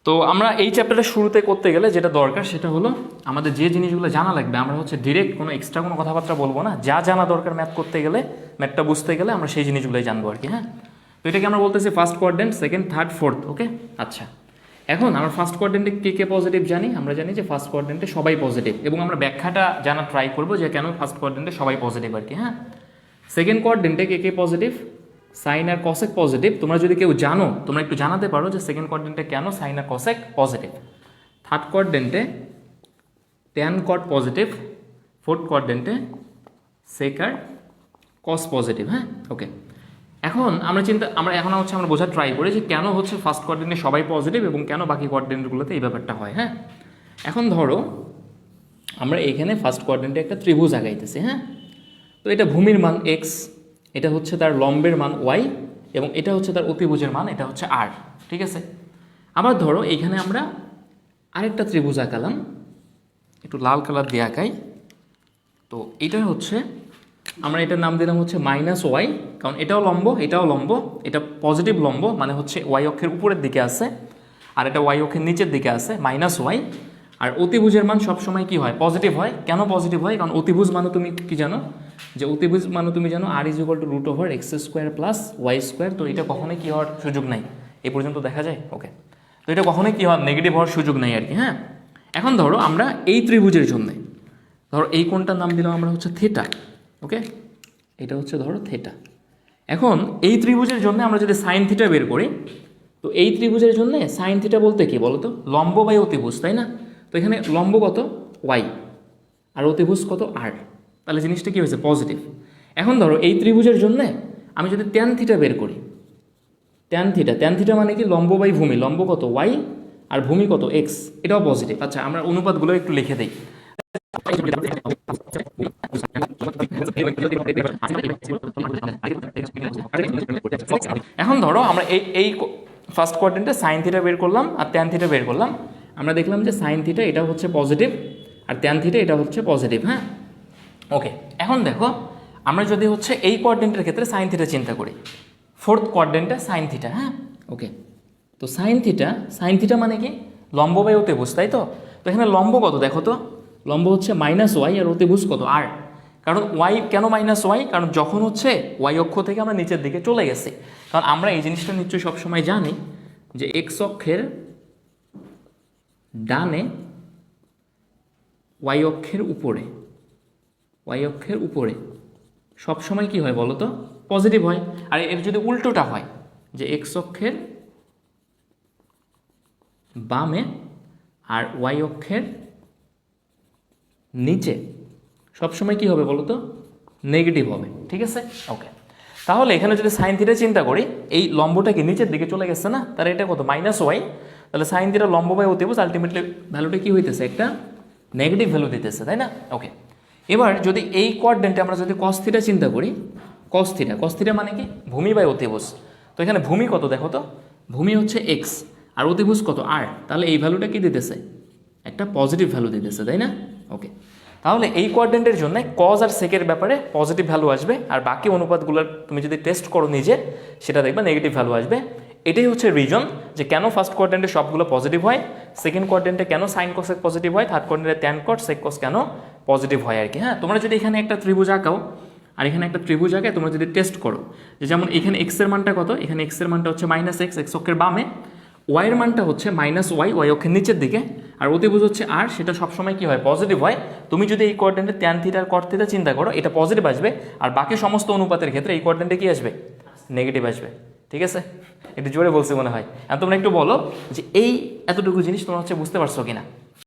তো আমরা এই চ্যাপ্টারের শুরুতে করতে গেলে যেটা দরকার সেটা হলো আমাদের যে জিনিসগুলো জানা লাগবে, আমরা হচ্ছে ডিরেক্ট কোনো এক্সট্রা কোনো কথাবার্তা বলবো না, যা জানা দরকার ম্যাথ করতে গেলে, ম্যাথটা বুঝতে গেলে আমরা সেই জিনিসগুলোই জানবো আর কি। হ্যাঁ, তো এটাকে আমরা বলতেছি first quadrant, second, third, fourth. Okay, আচ্ছা, এখন আমরা ফার্স্ট কোয়াড্রেন্টে কে কে পজিটিভ জানি? আমরা জানি যে ফার্স্ট কোয়াড্রেন্টে সবাই পজিটিভ, এবং আমরা ব্যাখ্যাটা জানা ট্রাই করবো যে কেন ফার্স্ট কোয়াড্রেন্টে সবাই পজিটিভ আর কি। হ্যাঁ, সেকেন্ড কোয়াড্রেন্টে কে কে পজিটিভ? সাইন আর কসেক পজিটিভ। তোমরা যদি কেউ জানো, তোমরা একটু জানাতে পারো যে সেকেন্ড কোয়াড্রেন্টে কেন সাইন আর কসেক পজিটিভ। থার্ড কোয়াড্রেন্টে ট্যান কট পজিটিভ, ফোর্থ কোয়াড্রেন্টে সেক আর কস পজিটিভ। হ্যাঁ, ওকে, এখন আমরা এখন আমরা বোঝার ট্রাই করি যে কেন হচ্ছে ফার্স্ট কোয়াড্রেন্টে সবাই পজিটিভ এবং কেন বাকি কোয়াড্রেন্টগুলোতে এই ব্যাপারটা হয়। হ্যাঁ, এখন ধরো আমরা এখানে ফার্স্ট কোয়াড্রেন্টে একটা ত্রিভুজ আগাইতেছি। হ্যাঁ, তো এটা ভূমির মান এক্স, এটা হচ্ছে তার লম্বের মান ওয়াই, এবং এটা হচ্ছে তার অতিভুজের মান, এটা হচ্ছে আর। ঠিক আছে, আবার ধরো এইখানে আমরা আরেকটা ত্রিভুজ আঁকালাম, একটু লাল কালার দিয়ে আঁকাই। তো এটা হচ্ছে, আমরা এটার নাম দিলাম হচ্ছে মাইনাস ওয়াই, কারণ এটাও লম্ব, এটাও লম্ব, এটা পজিটিভ লম্ব মানে হচ্ছে ওয়াই অক্ষের উপরের দিকে আছে, আর এটা ওয়াই অক্ষের নিচের দিকে আছে, মাইনাস ওয়াই। আর অতিভুজের মান সবসময় কি হয়? পজিটিভ হয়। কেন পজিটিভ হয়? কারণ অতিভুজ মানে তুমি কি জানো, যে অতিভুজ মানে তুমি জানো r is equal to root over x square plus y square. তো এটা কখনোই কি হওয়ার সুযোগ নাই, এই পর্যন্ত দেখা যায়। ওকে, তো এটা কখনোই কি হওয়ার নেগেটিভ হওয়ার সুযোগ নেই আর কি। হ্যাঁ, এখন ধরো আমরা এই ত্রিভুজের জন্য, ধরো এই কোণটার নাম দিলাম আমরা হচ্ছে থিটা। ওকে, এটা হচ্ছে ধরো থিটা। এখন এই ত্রিভুজের জন্য আমরা যদি সাইন থিটা বের করি, তো এই ত্রিভুজের জন্য সাইন থিটা বলতে কি বলো তো? লম্ব বাই অতিভুজ, তাই না? তো এখানে লম্ব কত? ওয়াই, আর অতিভুজ কত? আর। তাহলে জিনিসটা কি হয়েছে? পজিটিভ। এখন ধরো এই ত্রিভুজের জন্য আমি যদি ট্যান থিটা বের করি, ট্যান থিটা মানে কি? লম্ব বাই ভূমি, লম্ব কত? ওয়াই, আর ভূমি কত? এক্স, এটাও পজিটিভ। আচ্ছা, আমরা অনুপাতগুলো একটু লিখে দিই। এখন ধরো আমরা এই ফার্স্ট কোয়াড্রেন্টে সাইন থিটা বের করলাম আর ট্যান থিটা বের করলাম। আমরা দেখলাম যে সাইন থিটা এটা হচ্ছে পজিটিভ, আর ট্যান থিটা এটা হচ্ছে পজিটিভ। হ্যাঁ, ওকে, এখন দেখো আমরা যদি হচ্ছে এই কোয়াড্রেন্টের ক্ষেত্রে সাইন থিটা চিন্তা করি, ফোর্থ কোয়াড্রেন্টে সাইন থিটা। হ্যাঁ, ওকে, তো সাইন থিটা মানে কি? লম্ব বাই অতিভুজ, তাই তো? তো এখানে লম্ব কত দেখো তো? লম্ব হচ্ছে মাইনাস ওয়াই, আর অতিভুজ কত? আর। কারণ ওয়াই, কেন মাইনাস ওয়াই? কারণ যখন হচ্ছে ওয়াই অক্ষ থেকে আমরা নিচের দিকে চলে গেছি, কারণ আমরা এই জিনিসটা নিশ্চয়ই সবসময় জানি যে এক্স অক্ষের ডানে ওয়াই অক্ষের উপরে সবসময় কি হয় বলো তো? পজিটিভ হয়। আর এর যদি উল্টোটা হয়, যে এক্স অক্ষের বামে আর ওয়াই অক্ষের নিচে সবসময় কি হবে বলো তো? নেগেটিভ হবে। ঠিক আছে, ওকে, তাহলে এখানে যদি সাইন থিটা চিন্তা করি, এই লম্বটা কি নিচের দিকে চলে গেছে না? তাহলে এটা কত? Minus Y. তাহলে সাইন থিটা লম্ব বাই অতিভুজ, আলটিমেটলি ভ্যালুটা কি হইতেছে? একটা নেগেটিভ ভ্যালু দিতেছে, তাই না? ওকে, এবার যদি এই কোয়াড্রেন্টে আমরা যদি কস থিটা চিন্তা করি, কস থিটা মানে কি? ভূমি বাই অতিভুজ। তো এখানে ভূমি কত দেখো তো? ভূমি হচ্ছে এক্স, আর অতিভুজ কত? আর। তাহলে এই ভ্যালুটা কি দিতেছে? একটা পজিটিভ ভ্যালু দিতেছে, তাই না? ওকে, তাহলে এই কোয়াড্রেন্টের জন্য কজ আর সেকের ব্যাপারে পজিটিভ ভ্যালু আসবে, আর বাকি অনুপাতগুলোর তুমি যদি টেস্ট করো নিজে, সেটা দেখবে নেগেটিভ ভ্যালু আসবে। এটাই হচ্ছে রিজন যে কেন ফার্স্ট কোয়াড্রেন্টে সবগুলো পজিটিভ হয়, সেকেন্ড কোয়াড্রেন্টে কেন সাইন কসেক পজিটিভ হয়, থার্ড কোয়াড্রেন্টে ট্যান কট সেক কস কেন পজিটিভ হয় আর কি। হ্যাঁ, তোমরা যদি এখানে একটা ত্রিভুজ আঁকাও আর এখানে একটা ত্রিভুজ আঁকায় তোমরা যদি টেস্ট করো, যে যেমন এখানে এক্সের মানটা কত? এখানে এক্সের মানটা হচ্ছে মাইনাস এক্স, এক্স অক্ষের বামে, ওয়াইয়ের মানটা হচ্ছে মাইনাস ওয়াই, ওয়াই অক্ষের নিচের দিকে, আর অতিভুজ হচ্ছে আর, সেটা সবসময় কি হয়? পজিটিভ হয়। তুমি যদি এই কোয়াড্রেন্টে ট্যান থিটা আর কট থিটা চিন্তা করো, এটা পজিটিভ আসবে, আর বাকি সমস্ত অনুপাতের ক্ষেত্রে এই কোয়াড্রেন্টে কি আসবে? নেগেটিভ আসবে। ঠিক আছে, একটু জোরে বলছি মনে হয়। আর তোমরা একটু বলো যে এই এতটুকু জিনিস তোমরা হচ্ছে বুঝতে পারছো কিনা?